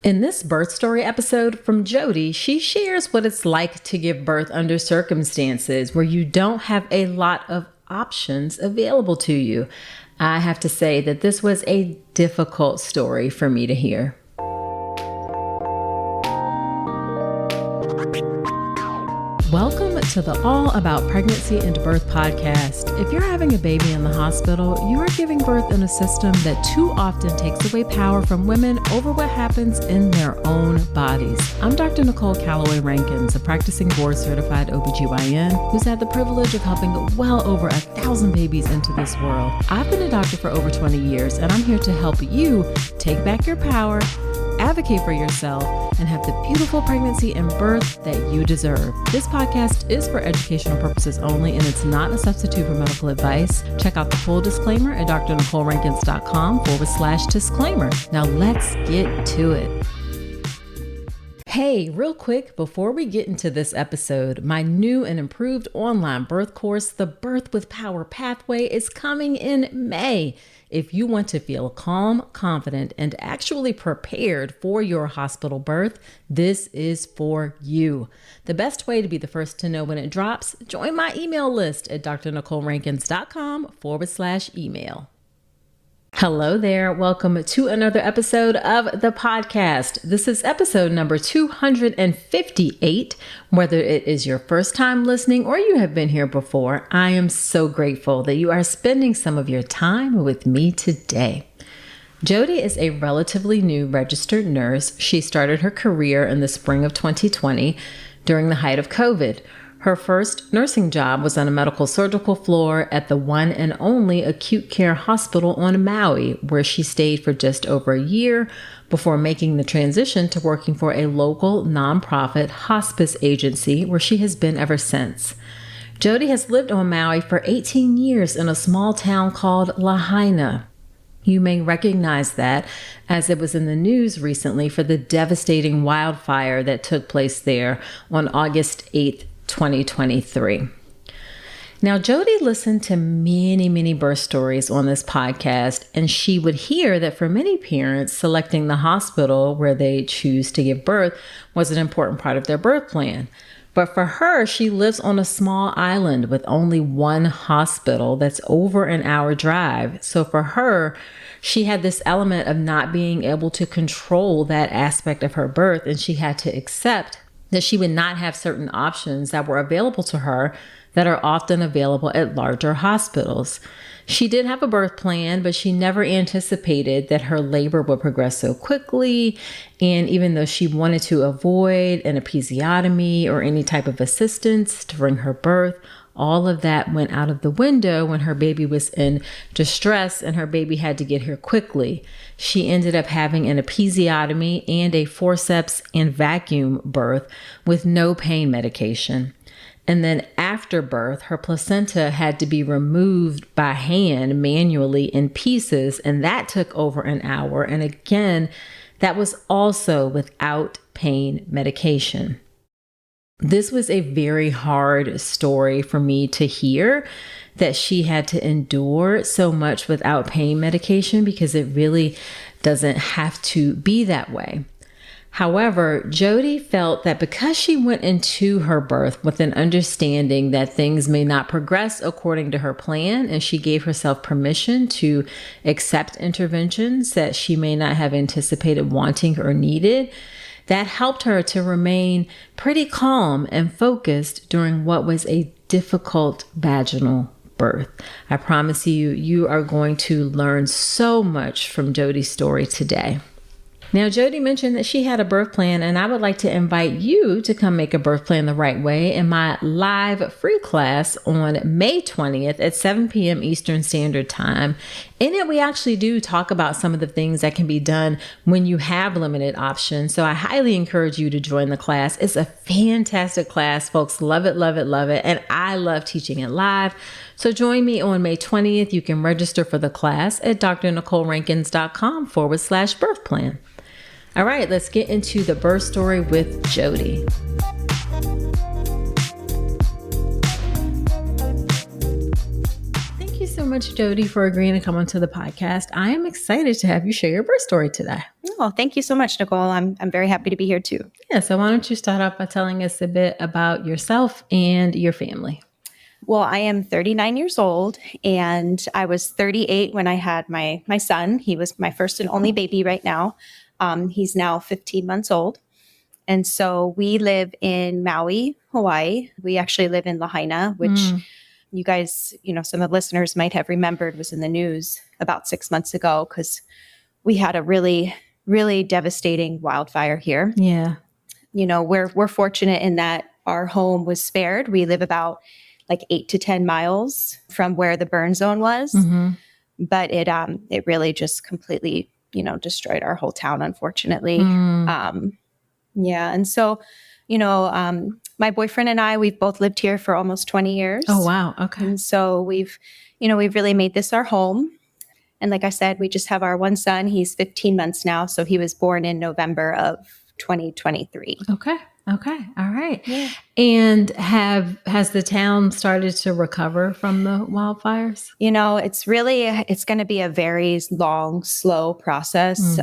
In this birth story episode from Jodi, she shares what it's like to give birth under circumstances where you don't have a lot of options available to you. I have to say that this was a difficult story for me to hear. Welcome to the All About Pregnancy and Birth podcast. If you're having a baby in the hospital, you are giving birth in a system that too often takes away power from women over what happens in their own bodies. I'm Dr. Nicole Calloway Rankins, a practicing board-certified OBGYN who's had the privilege of helping well over 1,000 babies into this world. I've been a doctor for over 20 years, and I'm here to help you take back your power, advocate for yourself, and have the beautiful pregnancy and birth that you deserve. This podcast is for educational purposes only, and it's not a substitute for medical advice. Check out the full disclaimer at drnicolerankins.com/disclaimer. Now let's get to it. Hey, real quick, before we get into this episode, my new and improved online birth course, The Birth with Power Pathway, is coming in May. If you want to feel calm, confident, and actually prepared for your hospital birth, this is for you. The best way to be the first to know when it drops, join my email list at drnicolerankins.com/email. Hello there. Welcome to another episode of the podcast. This is episode number 258. Whether it is your first time listening or you have been here before, I am so grateful that you are spending some of your time with me today. Jodi is a relatively new registered nurse. She started her career in the spring of 2020 during the height of COVID. Her first nursing job was on a medical surgical floor at the one and only acute care hospital on Maui, where she stayed for just over a year before making the transition to working for a local nonprofit hospice agency, where she has been ever since. Jodi has lived on Maui for 18 years in a small town called Lahaina. You may recognize that as it was in the news recently for the devastating wildfire that took place there on August 8th, 2023. Now, Jodi listened to many birth stories on this podcast, and she would hear that for many parents, selecting the hospital where they choose to give birth was an important part of their birth plan. But for her, she lives on a small island with only one hospital that's over an hour drive. So for her, she had this element of not being able to control that aspect of her birth, and she had to accept that she would not have certain options that were available to her that are often available at larger hospitals. She did have a birth plan, but she never anticipated that her labor would progress so quickly. And even though she wanted to avoid an episiotomy or any type of assistance during her birth, all of that went out of the window when her baby was in distress and her baby had to get here quickly. She ended up having an episiotomy and a forceps and vacuum birth with no pain medication. And then after birth, her placenta had to be removed by hand manually in pieces, and that took over an hour. And again, that was also without pain medication. This was a very hard story for me to hear, that she had to endure so much without pain medication, because it really doesn't have to be that way. However, Jodi felt that because she went into her birth with an understanding that things may not progress according to her plan, and she gave herself permission to accept interventions that she may not have anticipated wanting or needed, that helped her to remain pretty calm and focused during what was a difficult vaginal birth. I promise you, you are going to learn so much from Jodi's story today. Now, Jodi mentioned that she had a birth plan, and I would like to invite you to come make a birth plan the right way in my live free class on May 20th at 7 p.m. Eastern Standard Time. In it, we actually do talk about some of the things that can be done when you have limited options. So I highly encourage you to join the class. It's a fantastic class. Folks love it, love it, love it. And I love teaching it live. So join me on May 20th. You can register for the class at drnicolerankins.com/birth plan. All right, let's get into the birth story with Jodi. so much, Jodi, for agreeing to come onto the podcast. I am excited to have you share your birth story today. Oh, thank you so much, Nicole. I'm very happy to be here too. Yeah. So why don't you start off by telling us a bit about yourself and your family? Well, I am 39 years old, and I was 38 when I had my son. He was my first and only baby right now. He's now 15 months old. And so we live in Maui, Hawaii. We actually live in Lahaina, which you guys, some of the listeners might have remembered was in the news about 6 months ago because we had a really, really devastating wildfire here. Yeah. We're fortunate in that our home was spared. We live about like 8 to 10 miles from where the burn zone was, but it really just completely, destroyed our whole town, unfortunately. Yeah. And so, my boyfriend and I, we've both lived here for almost 20 years. Oh, wow. Okay. And so we've really made this our home. And like I said, we just have our one son. He's 15 months now. So he was born in November of 2023. Okay. Okay. All right. Yeah. And has the town started to recover from the wildfires? It's going to be a very long, slow process.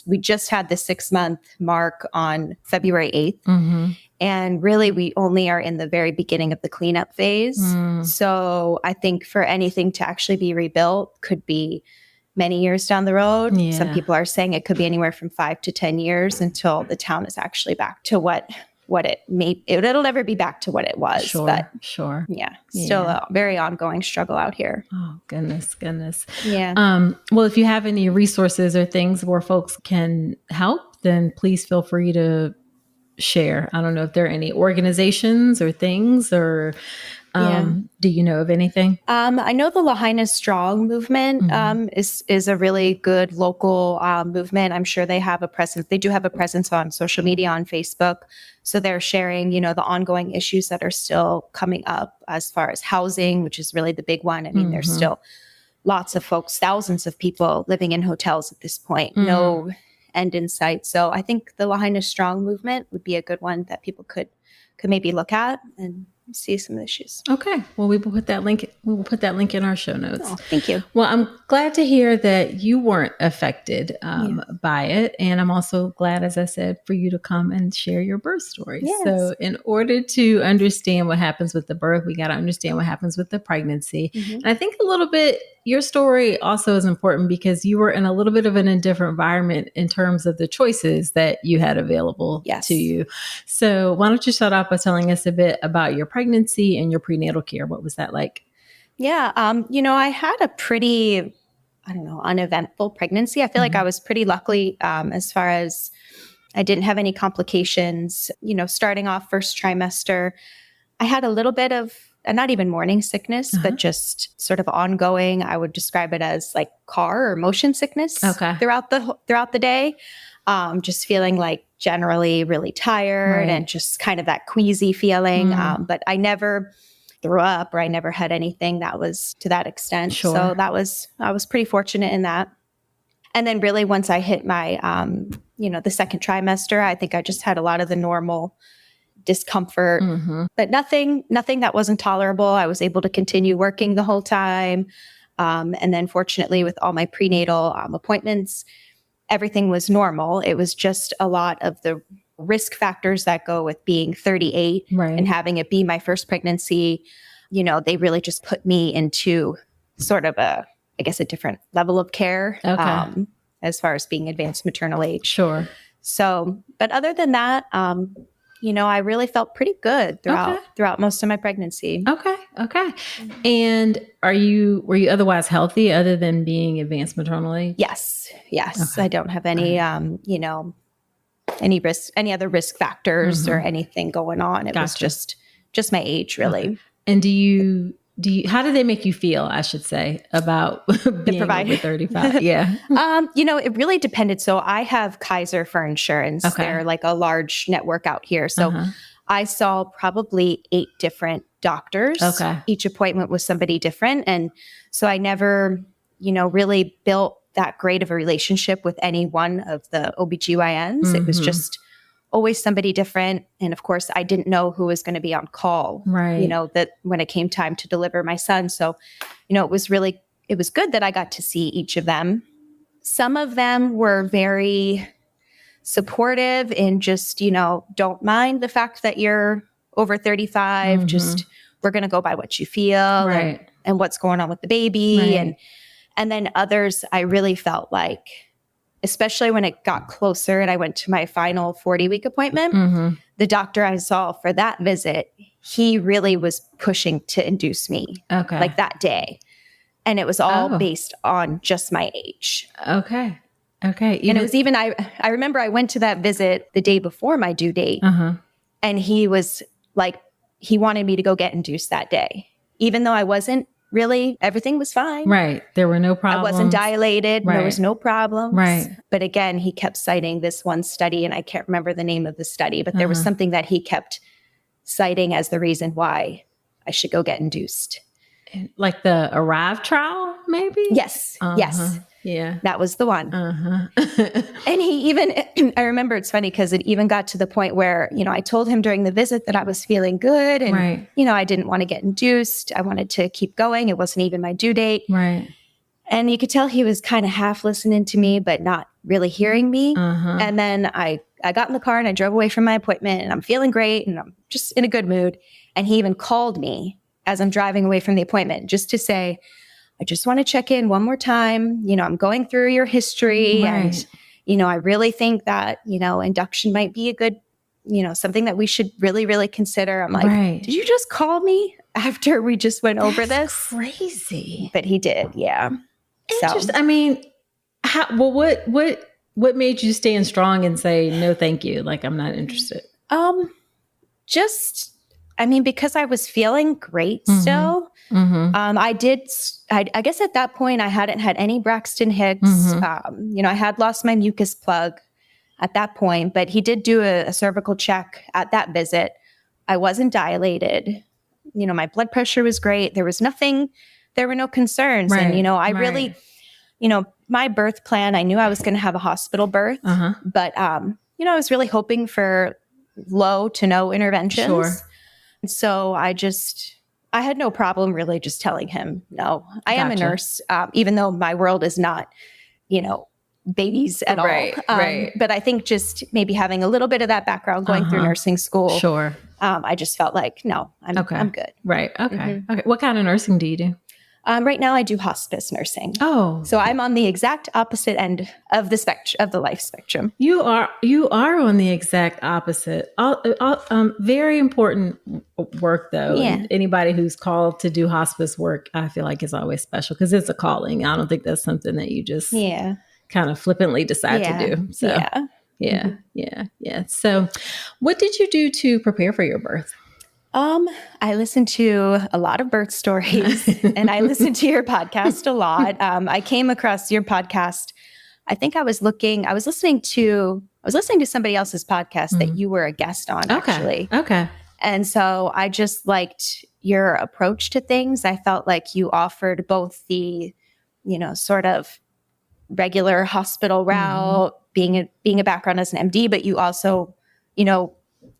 We just had the 6-month mark on February 8th. And really, we only are in the very beginning of the cleanup phase. So I think for anything to actually be rebuilt could be many years down the road. Yeah. Some people are saying it could be anywhere from 5 to 10 years until the town is actually back to what it may. It'll never be back to what it was. Sure. But sure. Yeah. Still a very ongoing struggle out here. Oh, goodness. Yeah. Well, if you have any resources or things where folks can help, then please feel free to share. I don't know if there are any organizations or things or do you know of anything? I know the Lahaina Strong movement is a really good local movement. I'm sure they have a presence. They do have a presence on social media, on Facebook. So they're sharing, the ongoing issues that are still coming up as far as housing, which is really the big one. I mean, there's still lots of folks, thousands of people living in hotels at this point. No end in sight. So I think the Lahaina Strong movement would be a good one that people could maybe look at and see some issues. Okay. Well, we will put that link. We will put that link in our show notes. Oh, thank you. Well, I'm glad to hear that you weren't affected by it. And I'm also glad, as I said, for you to come and share your birth story. Yes. So in order to understand what happens with the birth, we got to understand what happens with the pregnancy. And I think a little bit, your story also is important because you were in a little bit of an indifferent environment in terms of the choices that you had available to you. So why don't you start off by telling us a bit about your pregnancy and your prenatal care? What was that like? Yeah. I had a pretty, uneventful pregnancy. I feel like I was pretty lucky as far as I didn't have any complications. Starting off first trimester, I had a little bit of not even morning sickness, but just sort of ongoing. I would describe it as like car or motion sickness throughout the day. Just feeling like generally really tired and just kind of that queasy feeling. But I never threw up or I never had anything that was to that extent. So I was pretty fortunate in that. And then really once I hit my, the second trimester, I think I just had a lot of the normal discomfort, but nothing that wasn't tolerable. I was able to continue working the whole time. And then fortunately with all my prenatal appointments, everything was normal. It was just a lot of the risk factors that go with being 38 and having it be my first pregnancy. They really just put me into sort of a different level of care as far as being advanced maternal age. Sure. So, but other than that, I really felt pretty good throughout most of my pregnancy. Okay. And were you otherwise healthy other than being advanced maternal age? Yes. Okay. I don't have any, any other risk factors or anything going on. It was just my age, really. Okay. And how did they make you feel, I should say, about being over 35? Yeah. It really depended. So I have Kaiser for insurance. They're like a large network out here. So I saw probably 8 different doctors. Each appointment was somebody different. And so I never, really built that great of a relationship with any one of the OBGYNs. It was just always somebody different. And of course, I didn't know who was going to be on call, that when it came time to deliver my son. So, it was good that I got to see each of them Some of them were very supportive in just, don't mind the fact that you're over 35. Just, we're going to go by what you feel and what's going on with the baby. And then others, I really felt like, especially when it got closer and I went to my final 40-week appointment, the doctor I saw for that visit, he really was pushing to induce me like that day. And it was all based on just my age. Okay. And it was even, I remember I went to that visit the day before my due date, and he was like, he wanted me to go get induced that day, even though I wasn't really, everything was fine. Right. There were no problems. I wasn't dilated. Right. There was no problems. Right. But again, he kept citing this one study, and I can't remember the name of the study, but there was something that he kept citing as the reason why I should go get induced. Like the ARRIVE trial, maybe? Yes. Yes. Yeah. That was the one. And he even, I remember it's funny because it even got to the point where, I told him during the visit that I was feeling good and, I didn't want to get induced. I wanted to keep going. It wasn't even my due date. Right. And you could tell he was kind of half listening to me, but not really hearing me. And then I got in the car and I drove away from my appointment, and I'm feeling great and I'm just in a good mood. And he even called me as I'm driving away from the appointment just to say, I just want to check in one more time. I'm going through your history and, I really think that, induction might be a good, something that we should really, really consider. I'm like, did you just call me after we just went over this? Crazy. But he did. Yeah. Interesting. I mean, what made you stand strong and say, no, thank you? Like, I'm not interested. Because I was feeling great still. I guess at that point I hadn't had any Braxton Hicks. I had lost my mucus plug at that point, but he did do a cervical check at that visit. I wasn't dilated. My blood pressure was great. There was nothing, there were no concerns. And, I really, my birth plan, I knew I was going to have a hospital birth, but, I was really hoping for low to no interventions. Sure. So I had no problem really just telling him, no, I am a nurse, even though my world is not, babies at all. Right. But I think just maybe having a little bit of that background going through nursing school. Sure. I just felt like, no, I'm good. Right. Okay. Okay. What kind of nursing do you do? Right now I do hospice nursing. Oh. So I'm on the exact opposite end of the of the life spectrum. You are on the exact opposite. Very important work though. Yeah. And anybody who's called to do hospice work, I feel like is always special because it's a calling. I don't think that's something that you just kind of flippantly decide to do. So yeah. So what did you do to prepare for your birth? I listened to a lot of birth stories and I listened to your podcast a lot. I came across your podcast. I think I was listening to somebody else's podcast that you were a guest on actually. Okay. And so I just liked your approach to things. I felt like you offered both the, sort of regular hospital route, being a background as an MD, but you also,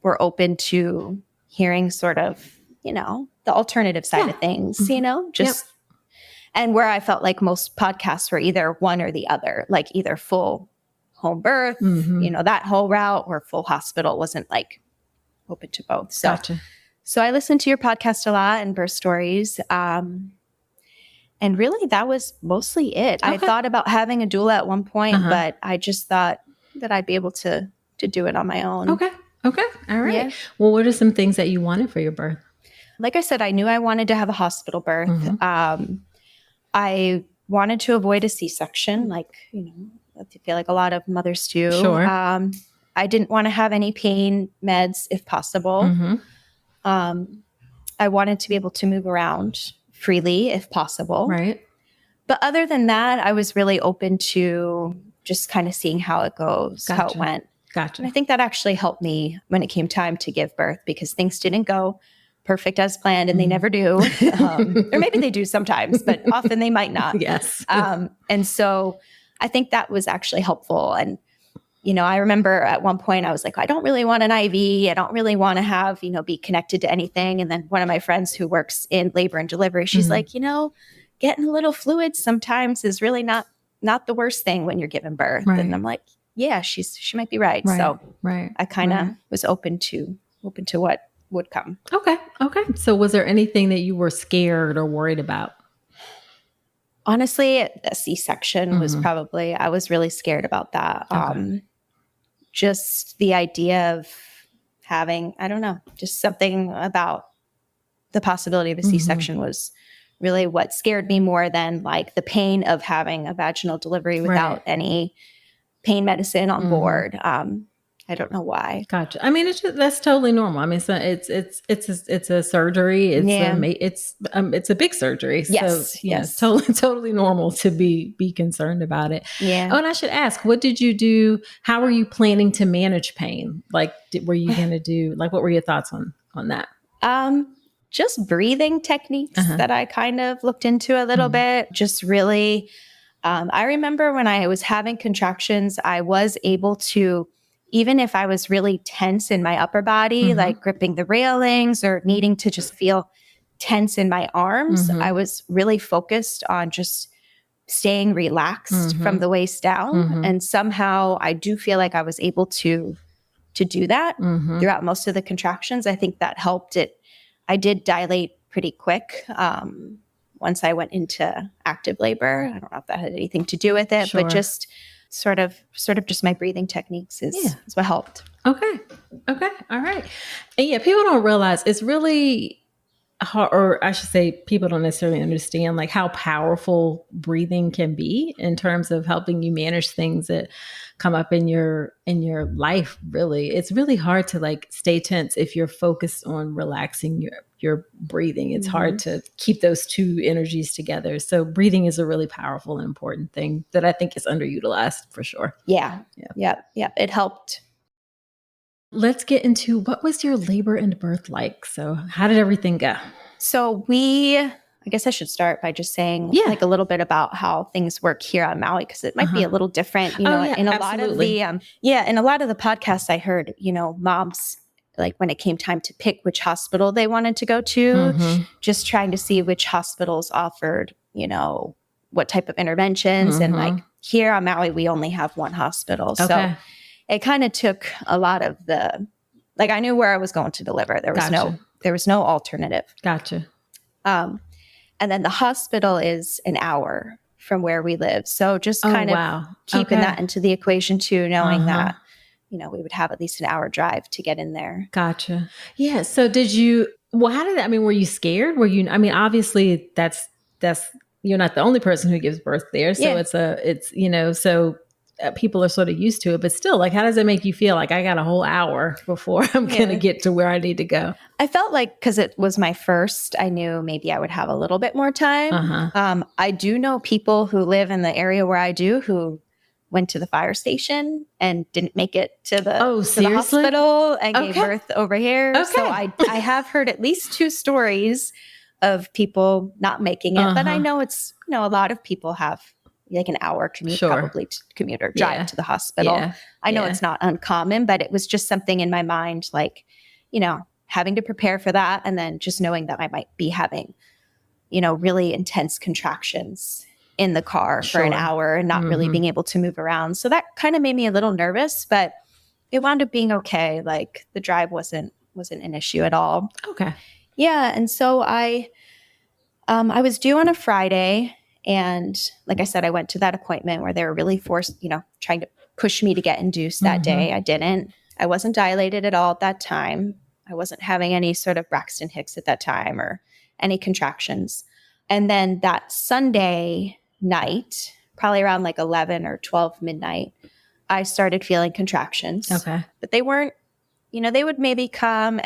were open to hearing sort of, the alternative side of things, and where I felt like most podcasts were either one or the other, like either full home birth, that whole route, or full hospital, wasn't like open to both. So, Gotcha. So I listened to your podcast a lot and birth stories. And really that was mostly it. Okay. I thought about having a doula at one point, but I just thought that I'd be able to do it on my own. Okay. All right. Yeah. Well, what are some things that you wanted for your birth? Like I said, I knew I wanted to have a hospital birth. I wanted to avoid a C-section, like, I feel like a lot of mothers do. Sure. I didn't want to have any pain meds if possible. I wanted to be able to move around freely if possible. Right. But other than that, I was really open to just kind of seeing how it goes, how it went. Gotcha. And I think that actually helped me when it came time to give birth because things didn't go perfect as planned, and they never do. Or maybe they do sometimes, but often they might not. Yes. And so I think that was actually helpful. And, I remember at one point I was like, I don't really want an IV. I don't really want to have, be connected to anything. And then one of my friends who works in labor and delivery, she's like, getting a little fluid sometimes is really not not the worst thing when you're giving birth. Right. And I'm like, yeah, she might be right. Right. So Right. I kind of was open to what would come. Okay. So was there anything that you were scared or worried about? Honestly, a C-section was probably, I was really scared about that. Okay. Just the idea of having, I don't know, just something about the possibility of a C-section was really what scared me more than like the pain of having a vaginal delivery without any pain medicine on board. I don't know why. Gotcha. I mean, that's totally normal. I mean, so it's a surgery. It's a big surgery. Yes, So yeah, it's totally normal to be concerned about it. Yeah. Oh, and I should ask, what did you do? How were you planning to manage pain? Like, were you going to do like what were your thoughts on that? Just breathing techniques that I kind of looked into a little bit. Just really, I remember when I was having contractions, I was able to, even if I was really tense in my upper body, like gripping the railings or needing to just feel tense in my arms, I was really focused on just staying relaxed from the waist down. And somehow I do feel like I was able to do that throughout most of the contractions. I think that helped it. I did dilate pretty quick once I went into active labor. I don't know if that had anything to do with it, but just sort of just my breathing techniques is what helped. Okay. All right. And yeah, people don't realize it's really hard, or I should say people don't necessarily understand like how powerful breathing can be in terms of helping you manage things that come up in your life. Really, it's really hard to like stay tense if you're focused on relaxing your breathing. It's hard to keep those two energies together. So breathing is a really powerful and important thing that I think is underutilized for sure. Yeah. It helped. Let's get into what was your labor and birth like? So how did everything go? So I guess I should start by just saying like a little bit about how things work here on Maui, because it might be a little different, in a lot of the, in a lot of the podcasts I heard, moms, like when it came time to pick which hospital they wanted to go to, just trying to see which hospitals offered, what type of interventions. And like here on Maui, we only have one hospital. Okay. So it kind of took a lot of like I knew where I was going to deliver. There was no alternative. Gotcha. And then the hospital is an hour from where we live. So just kind of keeping that into the equation too, knowing that, we would have at least an hour drive to get in there. Gotcha. Yeah. So how did that, were you scared? Obviously that's, you're not the only person who gives birth there. So people are sort of used to it, but still, like, how does it make you feel? Like I got a whole hour before I'm going to get to where I need to go. I felt like, cause it was my first, I knew maybe I would have a little bit more time. I do know people who live in the area where I do, who went to the fire station and didn't make it to the hospital and gave birth over here. Okay. So I have heard at least 2 stories of people not making it, but I know it's, a lot of people have like an hour commute, probably commute or drive to the hospital. Yeah. I know it's not uncommon, but it was just something in my mind, like, having to prepare for that. And then just knowing that I might be having, really intense contractions in the car for an hour and not really being able to move around. So that kind of made me a little nervous, but it wound up being okay. Like the drive wasn't an issue at all. Okay. Yeah. And so I was due on a Friday. And like I said, I went to that appointment where they were really forced, trying to push me to get induced that day. I didn't. I wasn't dilated at all at that time. I wasn't having any sort of Braxton Hicks at that time or any contractions. And then that Sunday night, probably around like 11 or 12 midnight, I started feeling contractions. Okay. But they weren't, they would maybe come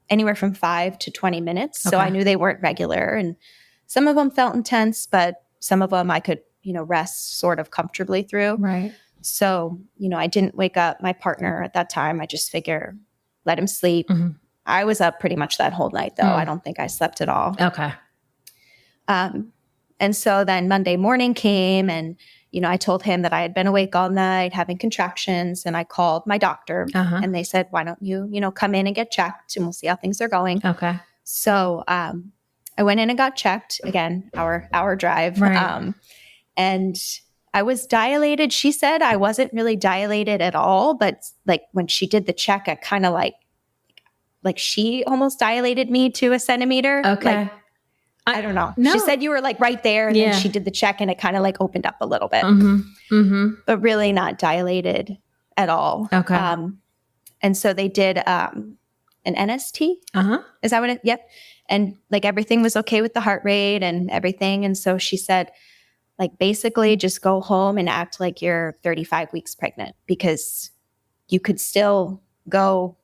anywhere from 5 to 20 minutes. Okay. So I knew they weren't regular. And some of them felt intense, but some of them I could, rest sort of comfortably through. Right. So, I didn't wake up my partner at that time. I just figure, let him sleep. I was up pretty much that whole night, though. I don't think I slept at all. Okay. And so then Monday morning came and, I told him that I had been awake all night having contractions, and I called my doctor and they said, why don't you, come in and get checked and we'll see how things are going. Okay. So, I went in and got checked again, hour drive. Right. And I was dilated. She said I wasn't really dilated at all, but like when she did the check, I kind of like she almost dilated me to a centimeter. Okay. Like, I don't know. No. She said you were like right there, and then she did the check and it kind of like opened up a little bit, but really not dilated at all. Okay. And so they did an NST. Is that what it? Yep. And like everything was okay with the heart rate and everything. And so she said, like, basically just go home and act like you're 35 weeks pregnant, because you could still go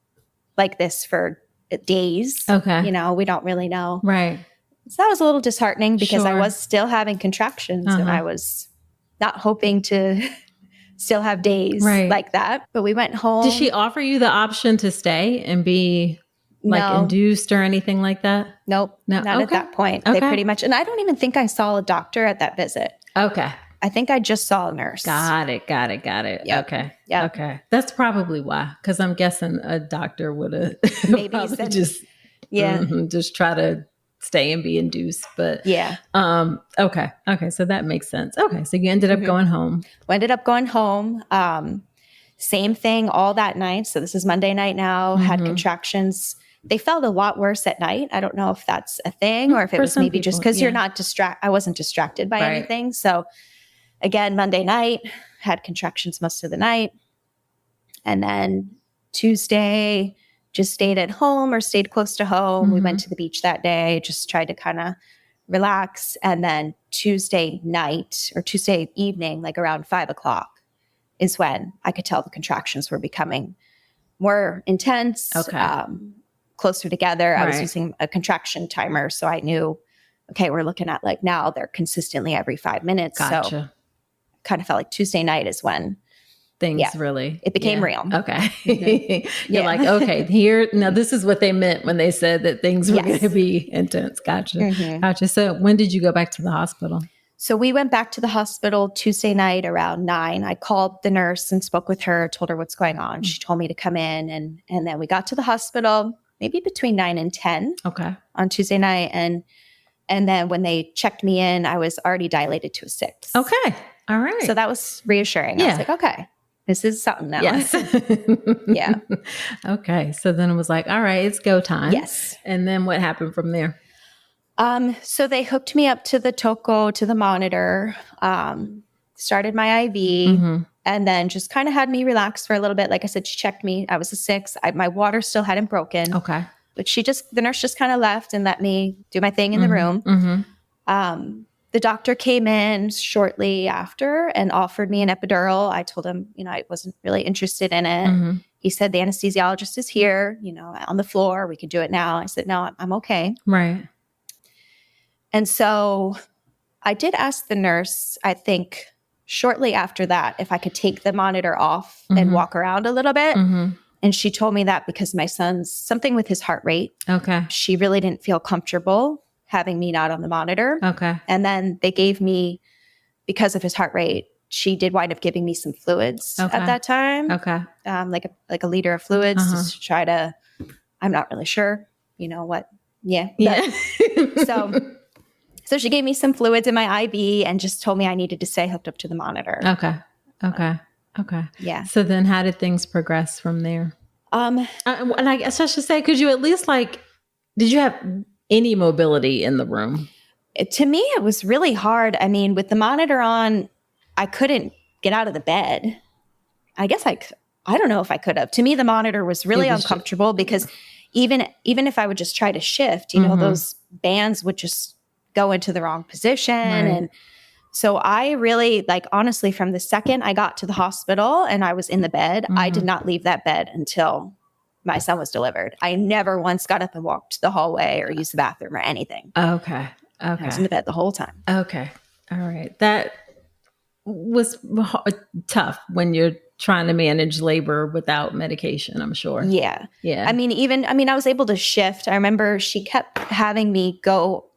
like this for days. Okay. You know, we don't really know. Right. So that was a little disheartening because I Sure. was still having contractions and I was not hoping to still have days like that. But we went home. Did she offer you the option to stay and be like induced or anything like that? Nope. No. Not at that point. They pretty much, and I don't even think I saw a doctor at that visit. Okay. I think I just saw a nurse. Got it. Yep. Okay. Yep. Okay. That's probably why. Because I'm guessing a doctor would have maybe said, just just try to stay and be induced. But yeah. Okay. So that makes sense. Okay. So you ended up going home. We ended up going home. Same thing all that night. So this is Monday night now. Had contractions. They felt a lot worse at night. I don't know if that's a thing or if it was maybe just because you're not I wasn't distracted by anything. So again, Monday night, had contractions most of the night. And then Tuesday, just stayed at home or stayed close to home. We went to the beach that day, just tried to kind of relax. And then Tuesday night or Tuesday evening, like around 5:00 is when I could tell the contractions were becoming more intense, closer together. I was using a contraction timer. So I knew, okay, we're looking at like now they're consistently every 5 minutes. Gotcha. So kind of felt like Tuesday night is when things really it became real. Okay. You're like, okay, now this is what they meant when they said that things were going to be intense. Gotcha. So when did you go back to the hospital? So we went back to the hospital Tuesday night around 9. I called the nurse and spoke with her, told her what's going on. She told me to come in, and then we got to the hospital maybe between 9 and 10 on Tuesday night. And then when they checked me in, I was already dilated to a 6. Okay. All right. So that was reassuring. I was like, okay, this is something now. Yes. Yeah. Okay. So then it was like, all right, it's go time. Yes. And then what happened from there? So they hooked me up to the Toco, to the monitor, started my IV, and then just kind of had me relax for a little bit. Like I said, she checked me. I was a 6. My water still hadn't broken. Okay. But the nurse just kind of left and let me do my thing in the room. The doctor came in shortly after and offered me an epidural. I told him, I wasn't really interested in it. He said, the anesthesiologist is here, on the floor. We could do it now. I said, no, I'm okay. Right. And so I did ask the nurse, I think shortly after that, if I could take the monitor off and walk around a little bit. And she told me that because my son's something with his heart rate. Okay. She really didn't feel comfortable having me not on the monitor. Okay. And then they gave me, because of his heart rate, she did wind up giving me some fluids at that time. Okay. Like a liter of fluids just to try to, I'm not really sure, what. Yeah. So she gave me some fluids in my IV and just told me I needed to stay hooked up to the monitor. Okay. Yeah. So then how did things progress from there? And I guess I should say, could you at least did you have any mobility in the room? To me, it was really hard. I mean, with the monitor on, I couldn't get out of the bed. I guess I don't know if I could have. To me, the monitor was really uncomfortable because even if I would just try to shift, those bands would just go into the wrong position. Right. And so I really, honestly, from the second I got to the hospital and I was in the bed, I did not leave that bed until my son was delivered. I never once got up and walked the hallway or used the bathroom or anything. Okay. I was in the bed the whole time. Okay. All right. That was tough when you're trying to manage labor without medication, I'm sure. Yeah. Yeah. I was able to shift. I remember she kept having me go,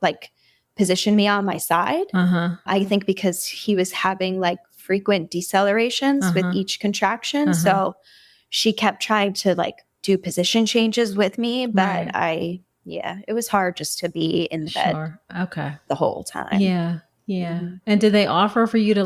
position me on my side. I think because he was having frequent decelerations with each contraction. So she kept trying to do position changes with me, but it was hard just to be in the bed Okay. the whole time. Yeah. And did they offer for you to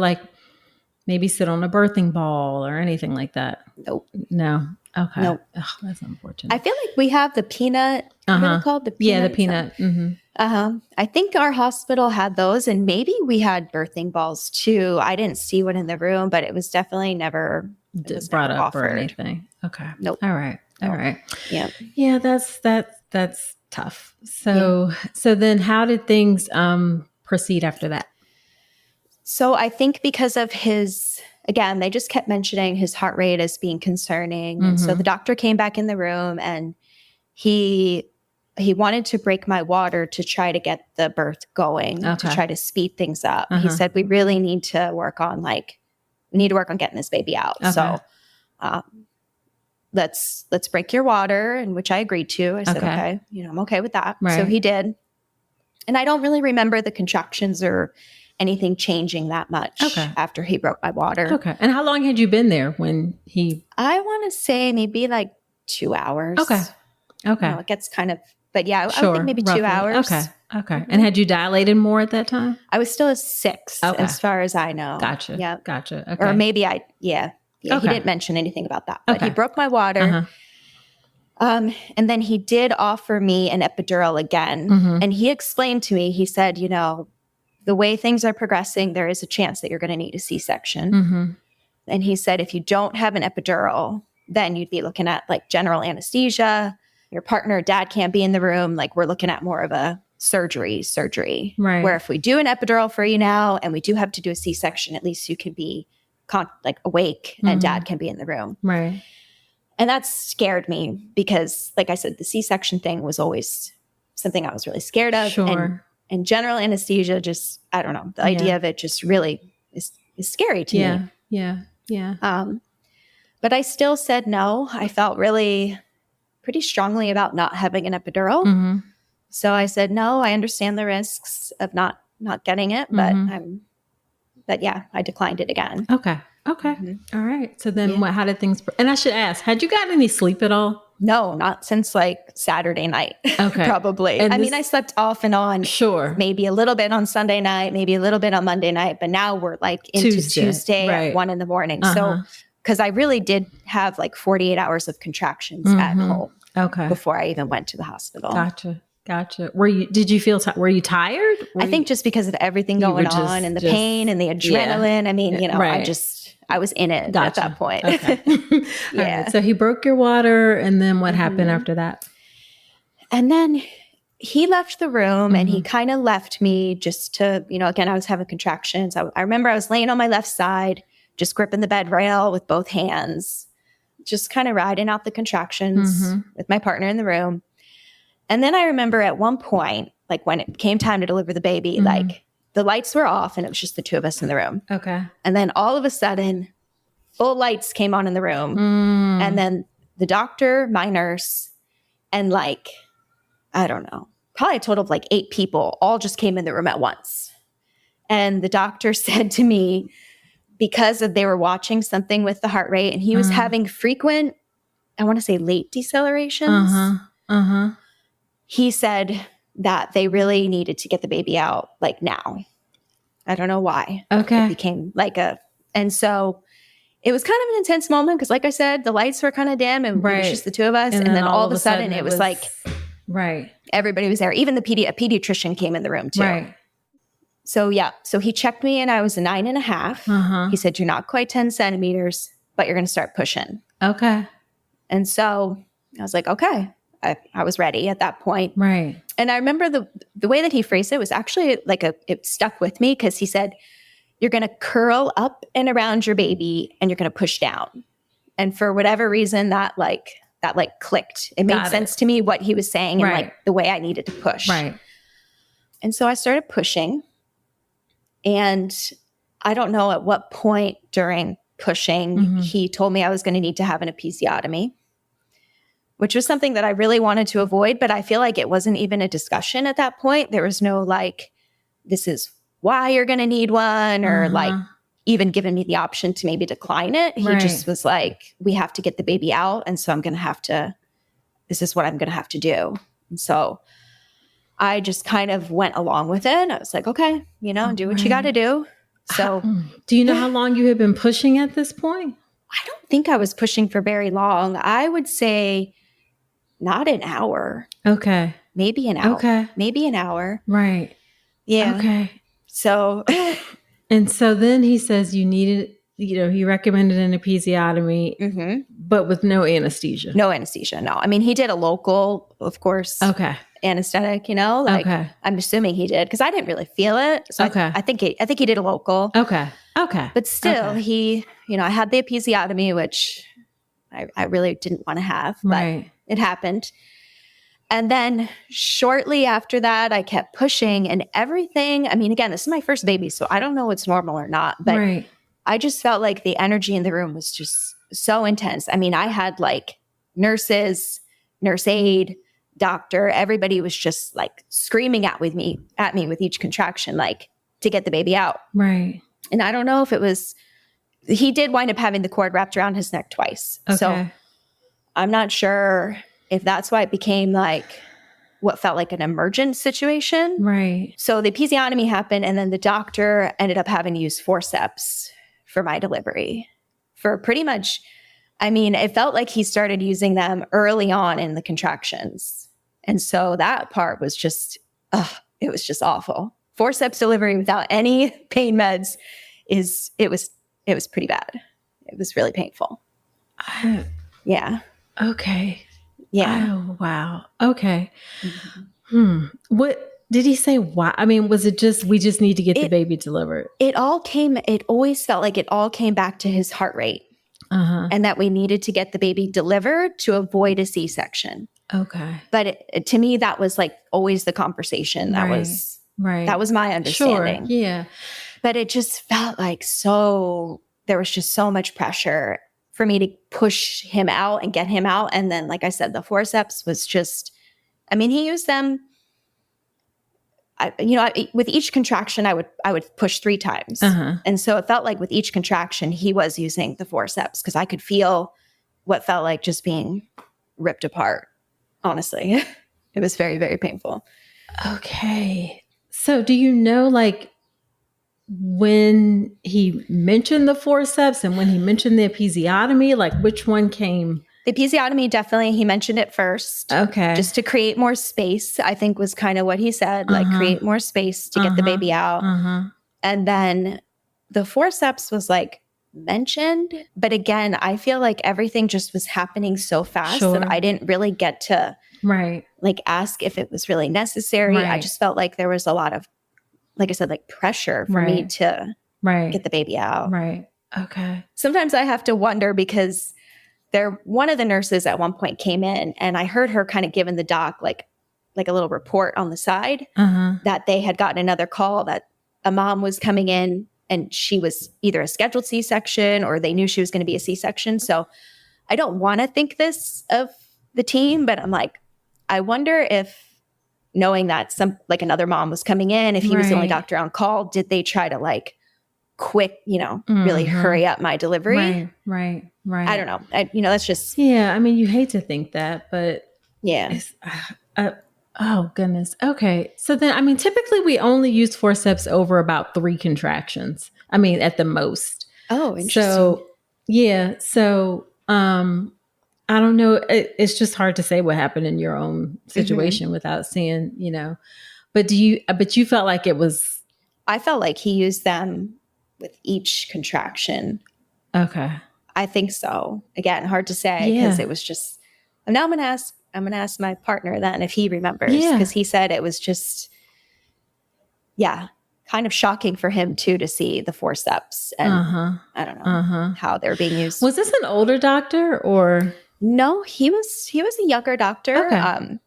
maybe sit on a birthing ball or anything like that? Nope. No. Okay. Nope. Oh, that's unfortunate. I feel like we have the peanut, what are they called? The peanut. Yeah, the peanut. Mm-hmm. I think our hospital had those, and maybe we had birthing balls too. I didn't see one in the room, but it was definitely never brought up offered. or anything. Okay. Nope. All right. All right. Yeah. Yeah, that's tough. So then how did things proceed after that? So I think because of again, they just kept mentioning his heart rate as being concerning. And so the doctor came back in the room, and he wanted to break my water to try to get the birth going, to try to speed things up. He said, we really need to work on getting this baby out. Okay. So let's break your water, and which I agreed to. I said, okay, I'm okay with that. Right. So he did. And I don't really remember the contractions or anything changing that much after he broke my water. Okay. And how long had you been there when I want to say maybe like 2 hours. Okay. It gets kind of, but yeah, I would think maybe roughly. 2 hours. Okay. Mm-hmm. And had you dilated more at that time? I was still a 6 as far as I know. Gotcha. Yeah. Gotcha. Okay. Or maybe he didn't mention anything about that, but he broke my water. And then he did offer me an epidural again. And he explained to me, he said, the way things are progressing, there is a chance that you're going to need a C-section. And he said, if you don't have an epidural, then you'd be looking at like general anesthesia. Your partner or dad can't be in the room. Like, we're looking at more of a surgery. Right. Where if we do an epidural for you now and we do have to do a C-section, at least you can be awake and dad can be in the room. Right. And that scared me because, like I said, the C-section thing was always something I was really scared of. Sure. And general anesthesia, just, I don't know, the idea of it just really is scary to me. Yeah. But I still said no. I felt really pretty strongly about not having an epidural. So I said, no, I understand the risks of not getting it, but yeah, I declined it again. Okay. All right. So then how did things, and I should ask, had you gotten any sleep at all? No, not since like Saturday night. Okay. Probably. And I slept off and on. Sure. Maybe a little bit on Sunday night, maybe a little bit on Monday night, but now we're like into Tuesday at 1 a.m. So, because I really did have like 48 hours of contractions at home. Okay. Before I even went to the hospital. Gotcha. Were you feel were you tired? I think just because of everything going on and the pain and the adrenaline. Yeah. I mean, I was in it at that point. Okay. Yeah. Right. So he broke your water, and then what happened after that? And then he left the room and he kind of left me just to, again, I was having contractions. I remember I was laying on my left side, just gripping the bed rail with both hands, just kind of riding out the contractions with my partner in the room. And then I remember at one point, like when it came time to deliver the baby, like the lights were off and it was just the two of us in the room. Okay. And then all of a sudden, full lights came on in the room. And then the doctor, my nurse, and like, I don't know, probably a total of like 8 people all just came in the room at once. And the doctor said to me, because they were watching something with the heart rate and he was having frequent, I want to say late decelerations. He said that they really needed to get the baby out like now. I don't know why. Okay. It became like and so it was kind of an intense moment because like I said, the lights were kind of dim and it was just the two of us. And then all of a sudden it was like, everybody was there. Even a pediatrician came in the room too. Right. So so he checked me and I was a 9.5. He said, you're not quite 10 centimeters, but you're going to start pushing. Okay. And so I was like, okay. I was ready at that point. Right. And I remember the way that he phrased it was actually like it stuck with me because he said, you're going to curl up and around your baby and you're going to push down. And for whatever reason that clicked. It made sense to me what he was saying and like the way I needed to push. Right. And so I started pushing. And I don't know at what point during pushing he told me I was going to need to have an episiotomy, which was something that I really wanted to avoid, but I feel like it wasn't even a discussion at that point. There was no like, this is why you're going to need one or like even giving me the option to maybe decline it. He just was like, we have to get the baby out. And so this is what I'm going to have to do. And so I just kind of went along with it. I was like, okay, do what you got to do. So Do you know how long you had been pushing at this point? I don't think I was pushing for very long. I would say not an hour. Okay. Maybe an hour. Okay. Maybe an hour. Right. Yeah. Okay. So And so then he says you needed, he recommended an episiotomy, but with no anesthesia. No anesthesia. No. I mean, he did a local, of course. Okay. Anesthetic, I'm assuming he did because I didn't really feel it. So I think he did a local. Okay. Okay. But still, he, I had the episiotomy, which I really didn't want to have, but it happened. And then shortly after that, I kept pushing and everything. I mean, again, this is my first baby, so I don't know what's normal or not, but I just felt like the energy in the room was just so intense. I mean, I had like nurses, nurse aide, doctor, everybody was just like screaming at me with each contraction, like to get the baby out. Right. And I don't know if it was, he did wind up having the cord wrapped around his neck twice. Okay. So I'm not sure if that's why it became like what felt like an emergent situation. Right. So the episiotomy happened and then the doctor ended up having to use forceps for my delivery for pretty much, I mean, it felt like he started using them early on in the contractions. And so that part was just, it was just awful. Forceps delivery without any pain meds it was pretty bad. It was really painful. Yeah. Okay. Yeah. Oh, wow. Okay. What did he say? Why? I mean, was it just, we just need to get the baby delivered? It always felt like it all came back to his heart rate and that we needed to get the baby delivered to avoid a C-section. Okay. But to me, that was like always the conversation. That was my understanding. Sure. Yeah. But it just felt like there was just so much pressure for me to push him out and get him out. And then, like I said, the forceps was just, I mean, he used them, with each contraction, I would push 3 times. And so it felt like with each contraction, he was using the forceps because I could feel what felt like just being ripped apart. Honestly, it was very, very painful. Okay. So do you know, like, when he mentioned the forceps and when he mentioned the episiotomy, like which one came? The episiotomy, definitely, he mentioned it first. Okay. Just to create more space, I think was kind of what he said, like create more space to get the baby out. And then the forceps was like mentioned. But again, I feel like everything just was happening so fast that I didn't really get to like ask if it was really necessary. I just felt like there was a lot of, like I said, like pressure for me to get the baby out. Right. Okay. Sometimes I have to wonder because one of the nurses at one point came in and I heard her kind of giving the doc like a little report on the side that they had gotten another call that a mom was coming in and she was either a scheduled C-section or they knew she was going to be a C-section. So I don't want to think this of the team, but I'm like, I wonder if, knowing that another mom was coming in, if he was the only doctor on call, did they try to like quick, really hurry up my delivery? Right. I don't know. That's just. Yeah. I mean, you hate to think that, but yeah. Oh goodness. Okay. So then, I mean, typically we only use forceps over about 3 contractions. I mean, at the most. Oh, interesting. So yeah. So, I don't know. It's just hard to say what happened in your own situation without seeing, but you felt like it was. I felt like he used them with each contraction. Okay. I think so. Again, hard to say because it was just, now I'm going to ask my partner then if he remembers because he said it was just, kind of shocking for him too to see the forceps and I don't know how they're being used. Was this an older doctor or? No, he was a younger doctor. Okay.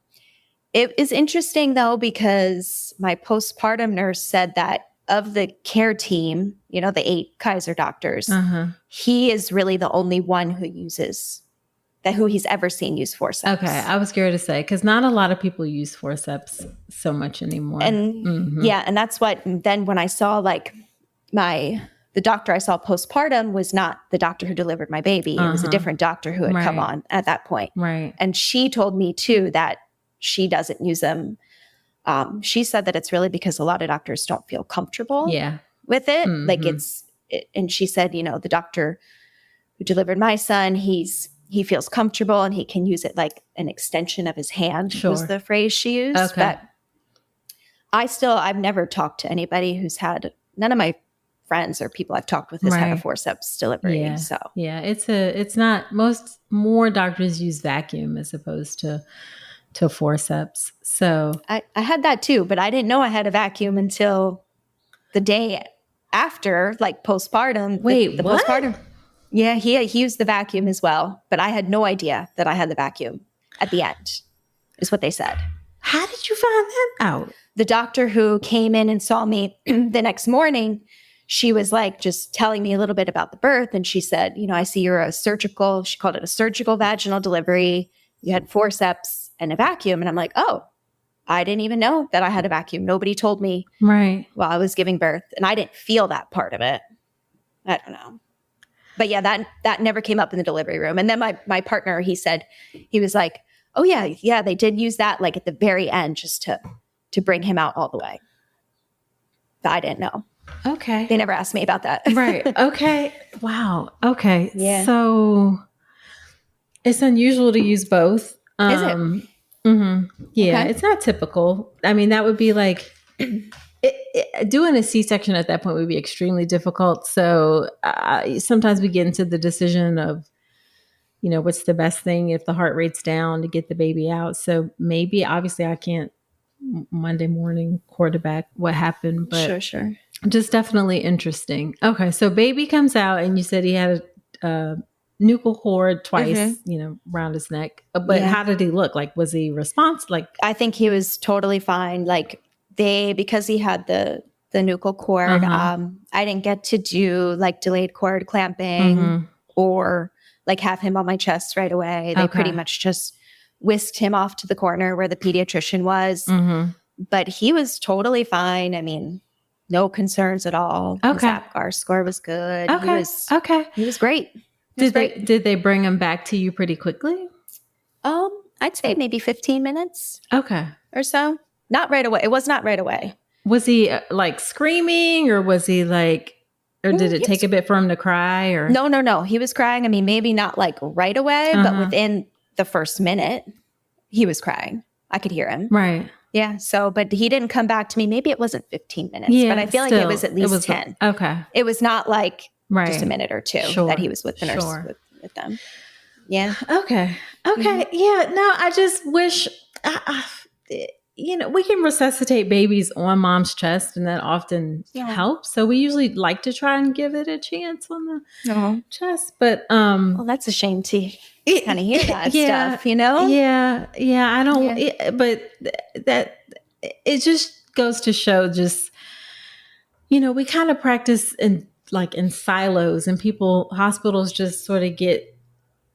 It is interesting though, because my postpartum nurse said that of the care team, the 8 Kaiser doctors, he is really the only one who he's ever seen use forceps. Okay. I was scared to say, because not a lot of people use forceps so much anymore. And and that's what, then when I saw like the doctor I saw postpartum was not the doctor who delivered my baby. It was a different doctor who had come on at that point. Right. And she told me too that she doesn't use them. She said that it's really because a lot of doctors don't feel comfortable with it. Like Mm-hmm. and she said, the doctor who delivered my son, he feels comfortable and he can use it like an extension of his hand, was Sure. the phrase she used. Okay. But I've never talked to anybody who's had, none of my friends or people I've talked with has had a Right. forceps delivery. Yeah. So Yeah. It's not, more doctors use vacuum as opposed to forceps. So I had that too, but I didn't know I had a vacuum until the day after, like postpartum. wait, The what? postpartum. Yeah, he used the vacuum as well, but I had no idea that I had the vacuum at the end, is what they said. How did you find that out? The doctor who came in and saw me the next morning, she was like just telling me a little bit about the birth. And she said, I see you're she called it a surgical vaginal delivery. You had forceps and a vacuum. And I'm like, oh, I didn't even know that I had a vacuum. Nobody told me Right. while I was giving birth. And I didn't feel that part of it. I don't know. But yeah, that never came up in the delivery room. And then my partner, he said, he was like, oh yeah, they did use that like at the very end just to bring him out all the way. But I didn't know. Okay. They never asked me about that. Right. Okay. Wow. Okay. Yeah. So it's unusual to use both. Is it? Mm-hmm. Yeah. Okay. It's not typical. I mean, that would be like doing a C-section at that point would be extremely difficult. So sometimes we get into the decision of, what's the best thing if the heart rate's down to get the baby out. So maybe, obviously, I can't Monday morning quarterback what happened, but Sure. just definitely interesting. Okay, so baby comes out, and you said he had a nuchal cord twice, around his neck. But how did he look? Like, was he responsive? Like, I think he was totally fine. Like because he had the nuchal cord, I didn't get to do like delayed cord clamping or like have him on my chest right away. They pretty much just whisked him off to the corner where the pediatrician was. But he was totally fine. I mean, no concerns at all. Okay. His APGAR score was good. Okay. He was great. Did they bring him back to you pretty quickly? I'd say maybe 15 minutes. Okay. Or so. Not right away. It was not right away. Was he like screaming, or was he like, or did it take a bit for him to cry? Or No. He was crying. I mean, maybe not like right away, but within the first minute, he was crying. I could hear him. Right. Yeah. So, but he didn't come back to me. Maybe it wasn't 15 minutes, but I feel like it was at least 10. Okay. It was not like just a minute or two that he was with the nurse with them. Yeah. Okay. Yeah. No, I just wish, we can resuscitate babies on mom's chest, and that often helps. So we usually like to try and give it a chance on the chest. But well, that's a shame to kind of hear that stuff, Yeah. I don't. But that it just goes to show, just we kind of practice in silos, and hospitals just sort of get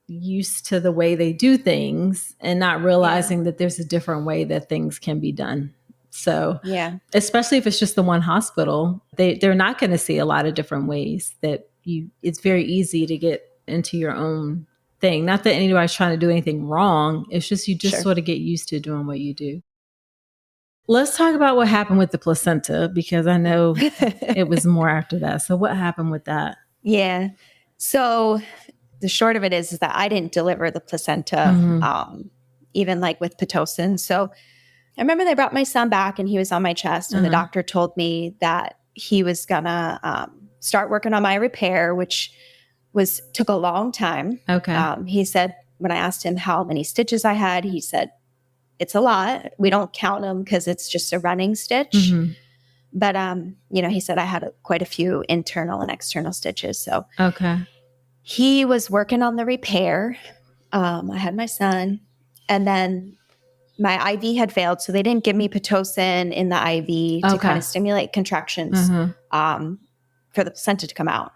used to the way they do things and not realizing that there's a different way that things can be done. So especially if it's just the one hospital, they're not going to see a lot of different ways that it's very easy to get into your own thing. Not that anybody's trying to do anything wrong. It's just, you just sort of get used to doing what you do. Let's talk about what happened with the placenta, because I know it was more after that. So what happened with that? Yeah. So the short of it is that I didn't deliver the placenta, even like with Pitocin. So I remember they brought my son back and he was on my chest, and the doctor told me that he was gonna start working on my repair, which took a long time. Okay. He said, when I asked him how many stitches I had, he said, it's a lot. We don't count them because it's just a running stitch. But, he said I had quite a few internal and external stitches. So he was working on the repair. I had my son, and then my IV had failed. So they didn't give me Pitocin in the IV to kind of stimulate contractions for the placenta to come out.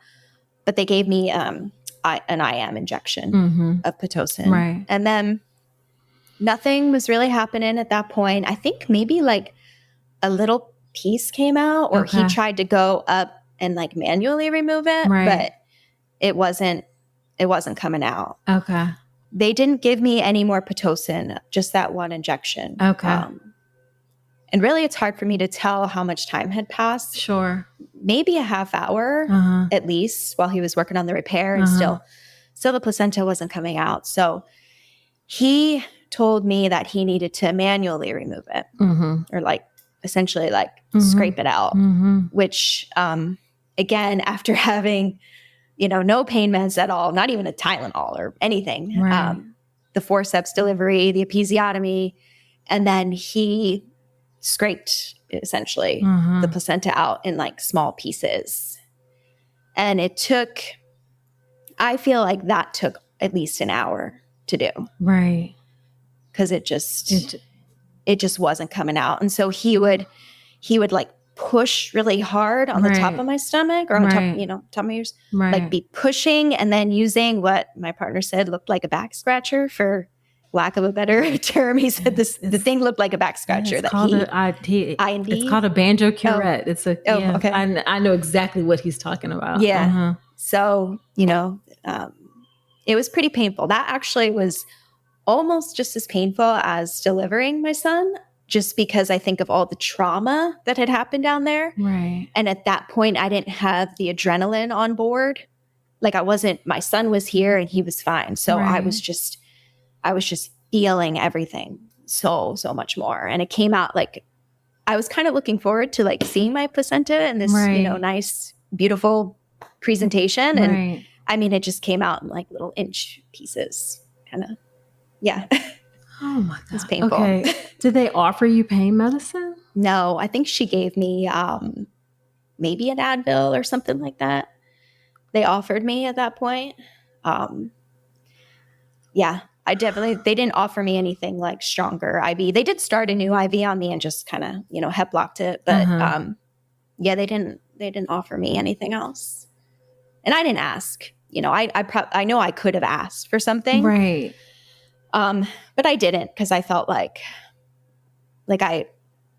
But they gave me an IM injection of Pitocin. Right. And then nothing was really happening at that point. I think maybe like a little piece came out, or he tried to go up and like manually remove it, but it wasn't coming out. Okay. They didn't give me any more Pitocin, just that one injection. Okay. And really, it's hard for me to tell how much time had passed. Sure. maybe a half hour at least while he was working on the repair, and still the placenta wasn't coming out. So he told me that he needed to manually remove it, or like essentially like scrape it out, which again, after having, no pain meds at all, not even a Tylenol or anything, the forceps delivery, the episiotomy, and then he scraped essentially the placenta out in like small pieces. And I feel like that took at least an hour to do. Right. Because it just wasn't coming out. And so he would like push really hard on the top of my stomach, or on top of yours, like be pushing, and then using what my partner said looked like a back scratcher, for lack of a better term. He said the thing looked like a back scratcher. It's called it's called a banjo curette. It's a okay. I know exactly what he's talking about. Yeah. So it was pretty painful. That actually was almost just as painful as delivering my son, just because I think of all the trauma that had happened down there. Right. And at that point, I didn't have the adrenaline on board. Like my son was here and he was fine. So I was just feeling everything so much more. And it came out like, I was kind of looking forward to like seeing my placenta and this, nice, beautiful presentation. And I mean, it just came out in like little inch pieces, kind of. Yeah. Oh my God. It's painful. Okay. Did they offer you pain medicine? No, I think she gave me maybe an Advil or something like that. They offered me at that point. Yeah, they didn't offer me anything like stronger IV. They did start a new IV on me and just kind of, hep blocked it. But they didn't offer me anything else. And I didn't ask. I know I could have asked for something. Right. But I didn't, because I felt like I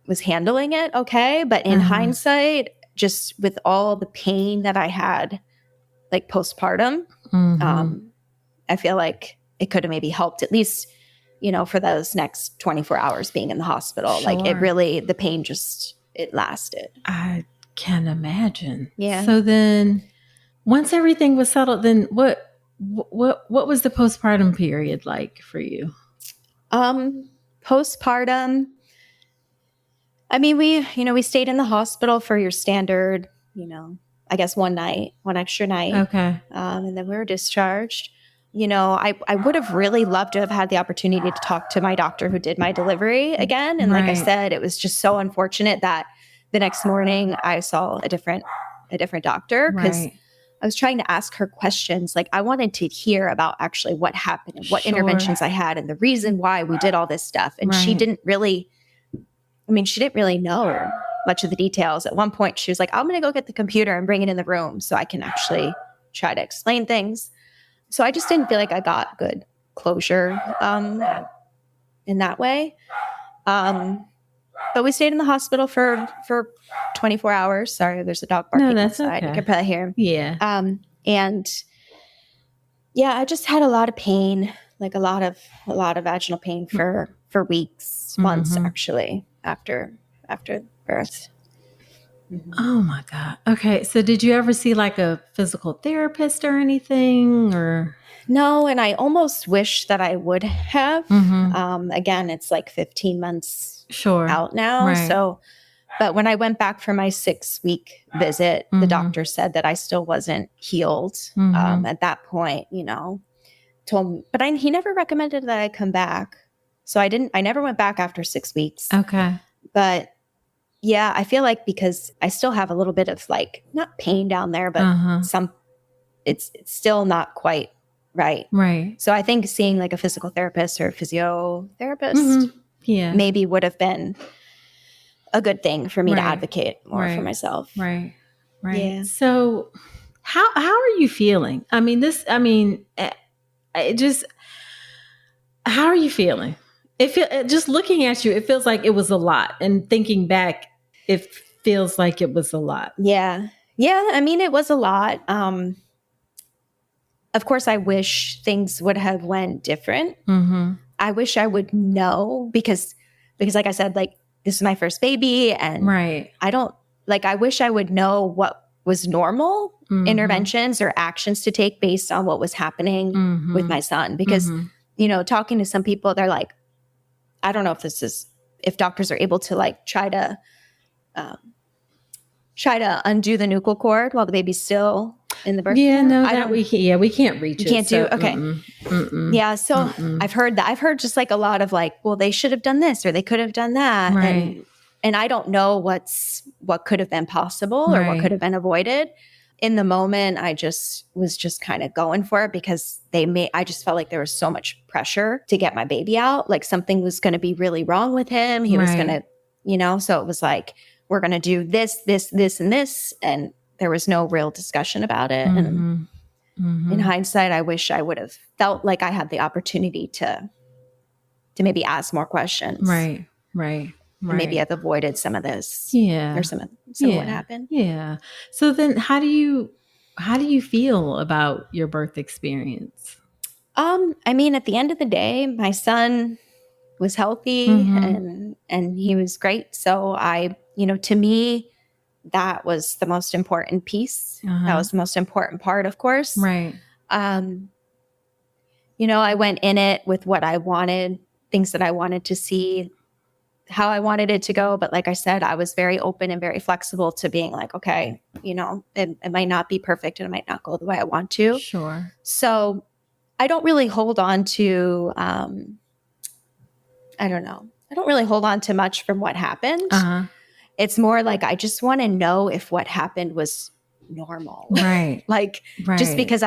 was handling it okay. But in hindsight, just with all the pain that I had, like postpartum, I feel like it could have maybe helped at least, for those next 24 hours being in the hospital. Sure. Like the pain it lasted. I can imagine. Yeah. So then once everything was settled, then what was the postpartum period like for you? Postpartum, I mean, we stayed in the hospital for your standard, I guess one extra night. Okay. And then we were discharged. I would have really loved to have had the opportunity to talk to my doctor who did my delivery again. And like I said, it was just so unfortunate that the next morning I saw a different doctor, because I was trying to ask her questions. Like, I wanted to hear about actually what happened and what interventions I had and the reason why we did all this stuff. And she didn't really know much of the details. At one point, she was like, I'm going to go get the computer and bring it in the room so I can actually try to explain things. So I just didn't feel like I got good closure in that way. But we stayed in the hospital for 24 hours. Sorry, there's a dog barking outside. Okay. You can probably hear him. Yeah. And yeah, I just had a lot of pain, like a lot of vaginal pain for weeks, months actually, after birth. Oh my God. Okay. So did you ever see like a physical therapist or anything, or? No. And I almost wish that I would have. Again, it's like 15 months out now. Right. So, but when I went back for my 6-week visit, the doctor said that I still wasn't healed at that point, told me, but he never recommended that I come back. So I never went back after 6 weeks. Okay. But yeah, I feel like because I still have a little bit of like, not pain down there, but it's still not quite right. Right. So I think seeing like a physical therapist or a physiotherapist maybe would have been a good thing for me to advocate more for myself. Right. Yeah. So how are you feeling? How are you feeling? Just looking at you, it feels like it was a lot. And thinking back, it feels like it was a lot. Yeah. Yeah. I mean, it was a lot. Of course, I wish things would have went different. I wish I would know because like I said, like, this is my first baby, and I don't like, I wish I would know what was normal interventions or actions to take based on what was happening with my son. Because, talking to some people, they're like, I don't know if doctors are able to like try to undo the nuchal cord while the baby's still in the birth canal. We can't reach it. Can't do. Okay. Yeah. So I've heard that. I've heard just like a lot of like, well, they should have done this or they could have done that. Right. And I don't know what could have been possible or what could have been avoided. In the moment, I was just kind of going for it because I just felt like there was so much pressure to get my baby out. Like something was going to be really wrong with him. He was going to, so it was like, we're going to do this, this, this, and this. And there was no real discussion about it. And in hindsight, I wish I would have felt like I had the opportunity to maybe ask more questions. Right. Maybe I've avoided some of this. Yeah. Or some of what happened. Yeah. So then how do you feel about your birth experience? I mean, at the end of the day, my son was healthy and he was great. So to me, that was the most important piece. That was the most important part, of course. Right. I went in it with what I wanted, things that I wanted to see, how I wanted it to go. But like I said, I was very open and very flexible to being like, okay, it might not be perfect and it might not go the way I want to. Sure. So I don't really hold on to, I don't really hold on to much from what happened. It's more like, I just want to know if what happened was normal. Right. Just because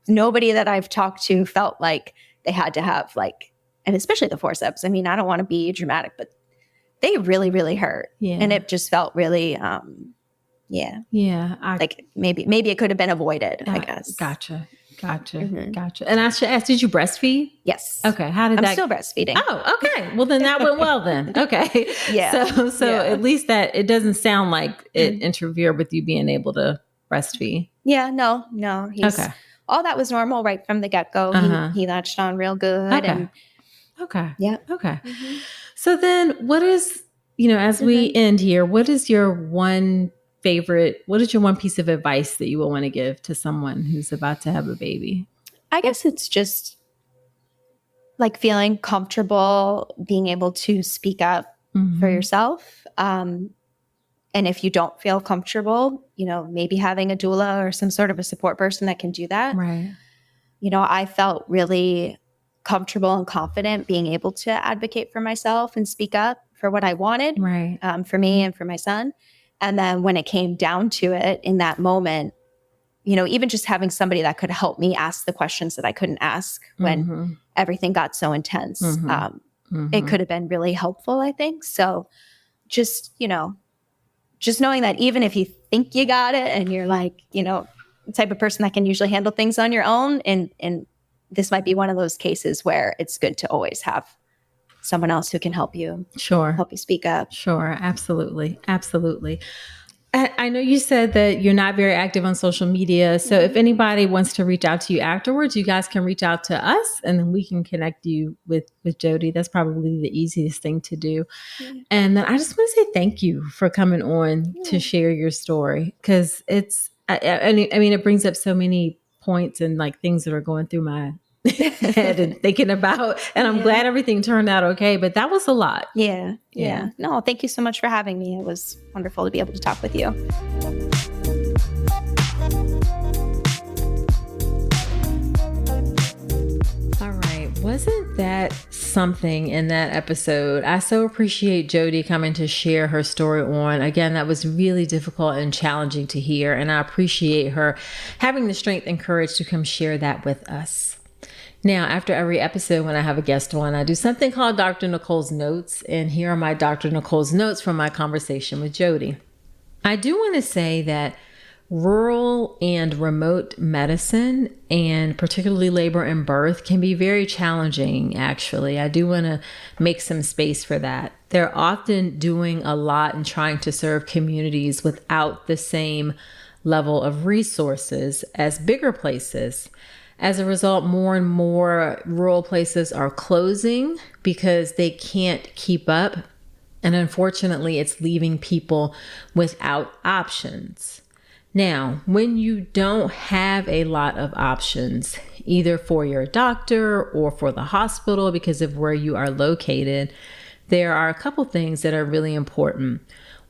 nobody that I've talked to felt like they had to have and especially the forceps. I mean, I don't want to be dramatic, but they really, really hurt. Yeah. And it just felt really, Yeah. Maybe it could have been avoided, I guess. Gotcha. And I should ask, did you breastfeed? Yes. Okay. How did I'm still breastfeeding. Oh, okay. Well, then that went well then. Okay. Yeah. So at least that it doesn't sound like it interfered with you being able to breastfeed. Yeah. No. Okay. All that was normal right from the get-go. He latched on real good. Okay. Okay. Yeah. Okay. So then what is, as we end here, what is your one piece of advice that you will want to give to someone who's about to have a baby? I guess it's just like feeling comfortable being able to speak up for yourself. And if you don't feel comfortable, maybe having a doula or some sort of a support person that can do that. Right. I felt really comfortable and confident being able to advocate for myself and speak up for what I wanted, right. For me and for my son. And then when it came down to it in that moment, even just having somebody that could help me ask the questions that I couldn't ask when everything got so intense, it could have been really helpful, I think. So just knowing that even if you think you got it and you're like, the type of person that can usually handle things on your own, and this might be one of those cases where it's good to always have someone else who can help you. Sure. Help you speak up. Sure. Absolutely. I know you said that you're not very active on social media. So if anybody wants to reach out to you afterwards, you guys can reach out to us and then we can connect you with Jodi. That's probably the easiest thing to do. And then I just want to say thank you for coming on to share your story, because it brings up so many points and things that are going through my head and thinking about, and I'm glad everything turned out okay, but that was a lot. Yeah. No, thank you so much for having me. It was wonderful to be able to talk with you. All right. Wasn't that something in that episode? I so appreciate Jodi coming to share her story on. Again, that was really difficult and challenging to hear, and I appreciate her having the strength and courage to come share that with us. Now, after every episode, when I have a guest on, I do something called Dr. Nicole's Notes. And here are my Dr. Nicole's notes from my conversation with Jodi. I do want to say that rural and remote medicine, and particularly labor and birth, can be very challenging, actually. I do want to make some space for that. They're often doing a lot and trying to serve communities without the same level of resources as bigger places. As a result, more and more rural places are closing because they can't keep up And unfortunately, it's leaving people without options. Now, when you don't have a lot of options, either for your doctor or for the hospital because of where you are located, there are a couple things that are really important.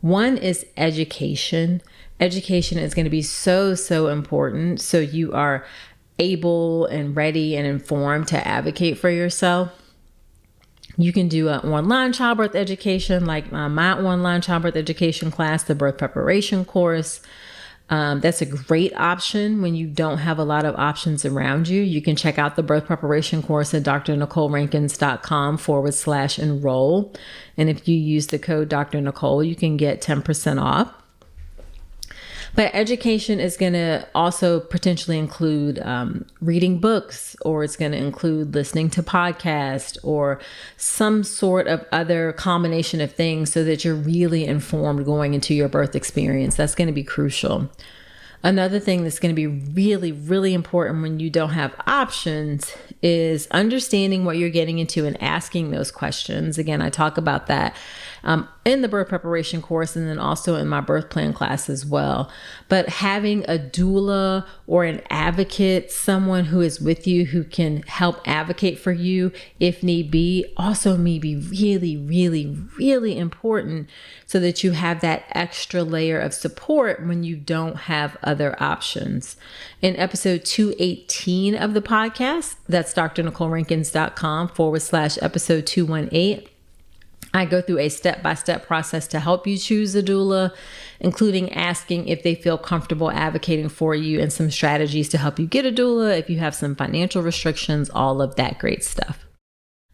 One is education. Education is going to be so important. So you are able and ready and informed to advocate for yourself. You can do an online childbirth education, like my online childbirth education class, the birth preparation course. That's a great option when you don't have a lot of options around you. You can check out the birth preparation course at drnicolerankins.com/enroll. And if you use the code Dr. Nicole, you can get 10% off. But education is going to also potentially include reading books, or it's going to include listening to podcasts or some sort of other combination of things so that you're really informed going into your birth experience. That's going to be crucial. Another thing that's going to be really, really important when you don't have options is understanding what you're getting into and asking those questions. Again, I talk about that in the birth preparation course and then also in my birth plan class as well. But having a doula or an advocate, someone who is with you who can help advocate for you if need be, also may be really, really, really important so that you have that extra layer of support when you don't have other options. In episode 218 of the podcast, that's drnicolerankins.com/episode 218. I go through a step-by-step process to help you choose a doula, including asking if they feel comfortable advocating for you and some strategies to help you get a doula, if you have some financial restrictions, all of that great stuff.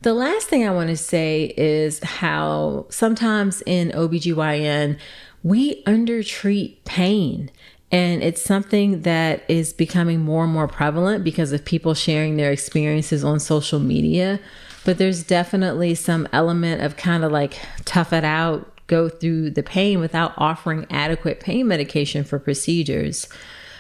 The last thing I want to say is how sometimes in OBGYN, we undertreat pain. And it's something that is becoming more and more prevalent because of people sharing their experiences on social media. But there's definitely some element of kind of like tough it out, go through the pain without offering adequate pain medication for procedures.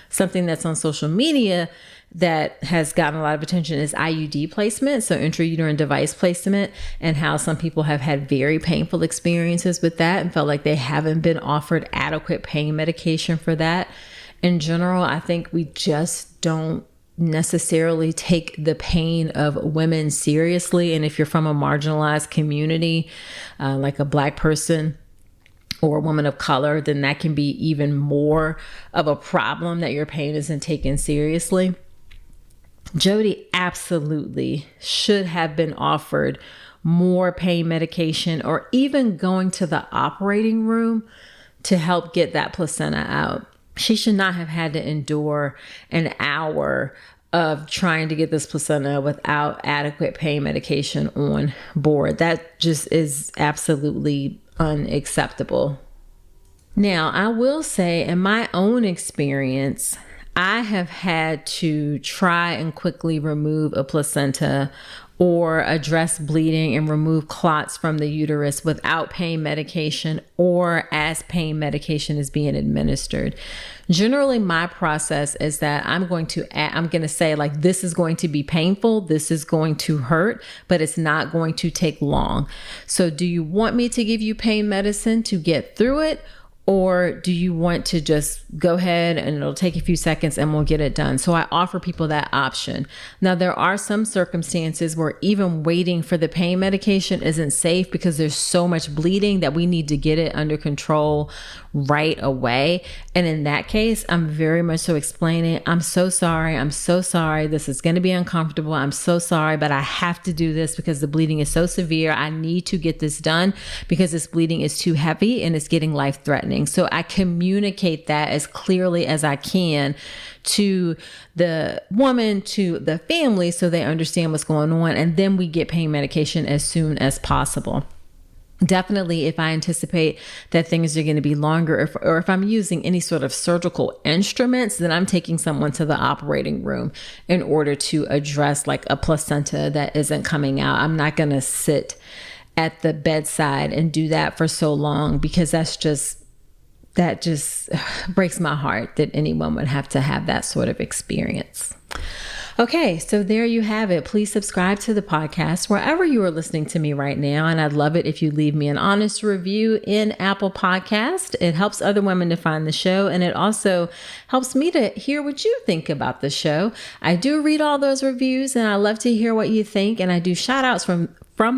Something that's on social media that has gotten a lot of attention is IUD placement, so intrauterine device placement, and how some people have had very painful experiences with that and felt like they haven't been offered adequate pain medication for that. In general, I think we just don't necessarily take the pain of women seriously. And if you're from a marginalized community, like a Black person or a woman of color, then that can be even more of a problem that your pain isn't taken seriously. Jodi absolutely should have been offered more pain medication or even going to the operating room to help get that placenta out. She should not have had to endure an hour of trying to get this placenta without adequate pain medication on board. That just is absolutely unacceptable. Now, I will say in my own experience, I have had to try and quickly remove a placenta or address bleeding and remove clots from the uterus without pain medication or as pain medication is being administered. Generally, my process is that I'm going to say like, this is going to be painful, this is going to hurt, but it's not going to take long. So do you want me to give you pain medicine to get through it? Or do you want to just go ahead and it'll take a few seconds and we'll get it done? So I offer people that option. Now, there are some circumstances where even waiting for the pain medication isn't safe because there's so much bleeding that we need to get it under control right away. And in that case, I'm very much so explaining, I'm so sorry. This is going to be uncomfortable. I'm so sorry, but I have to do this because the bleeding is so severe. I need to get this done because this bleeding is too heavy and it's getting life-threatening. So I communicate that as clearly as I can to the woman, to the family, so they understand what's going on. And then we get pain medication as soon as possible. Definitely, if I anticipate that things are going to be longer, or if I'm using any sort of surgical instruments, then I'm taking someone to the operating room in order to address like a placenta that isn't coming out. I'm not going to sit at the bedside and do that for so long because that just breaks my heart that anyone would have to have that sort of experience. Okay, so there you have it. Please subscribe to the podcast wherever you are listening to me right now. And I'd love it if you leave me an honest review in Apple Podcast. It helps other women to find the show. And it also helps me to hear what you think about the show. I do read all those reviews and I love to hear what you think. And I do shout outs from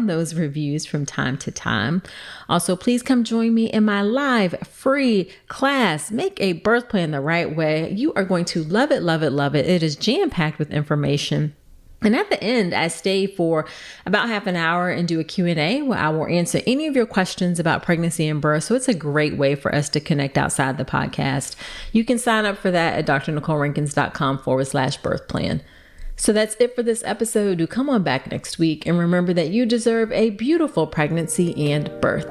those reviews from time to time. Also, please come join me in my live free class, Make a Birth Plan the Right Way. You are going to love it, love it, love it. It is jam-packed with information. And at the end, I stay for about half an hour and do a Q&A where I will answer any of your questions about pregnancy and birth. So it's a great way for us to connect outside the podcast. You can sign up for that at drnicolerankins.com/birth plan. So that's it for this episode. Do come on back next week and remember that you deserve a beautiful pregnancy and birth.